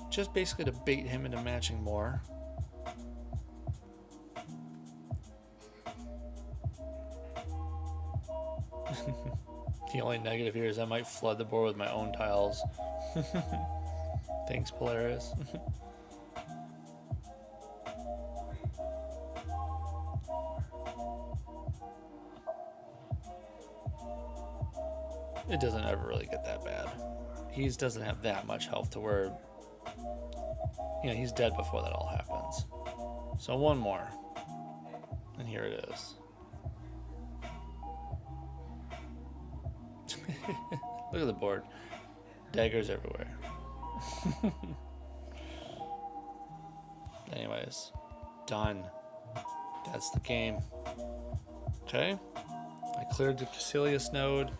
Just basically to bait him into matching more. The only negative here is I might flood the board with my own tiles. Thanks, Polaris. It doesn't ever really get that bad. He doesn't have that much health to where, you know, he's dead before that all happens. So one more. And here it is. Look at the board. Daggers everywhere. Anyways, done. That's the game. Okay. I cleared the Caecilius node.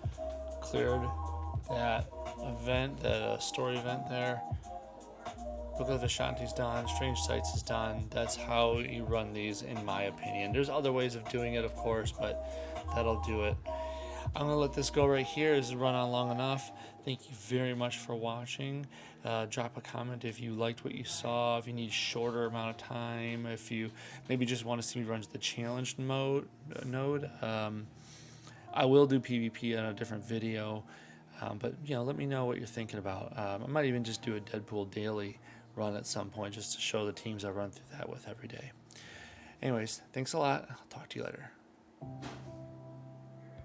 Cleared that event, that story event there. Book of Vishanti's done. Strange Sights is done. That's how you run these, in my opinion. There's other ways of doing it, of course, but that'll do it. I'm going to let this go right here. This has run on long enough. Thank you very much for watching. Drop a comment if you liked what you saw, if you need a shorter amount of time, if you maybe just want to see me run to the challenged node. I will do PvP on a different video, but you know, let me know what you're thinking about. I might even just do a Deadpool daily run at some point just to show the teams I run through that with every day. Anyways, thanks a lot. I'll talk to you later.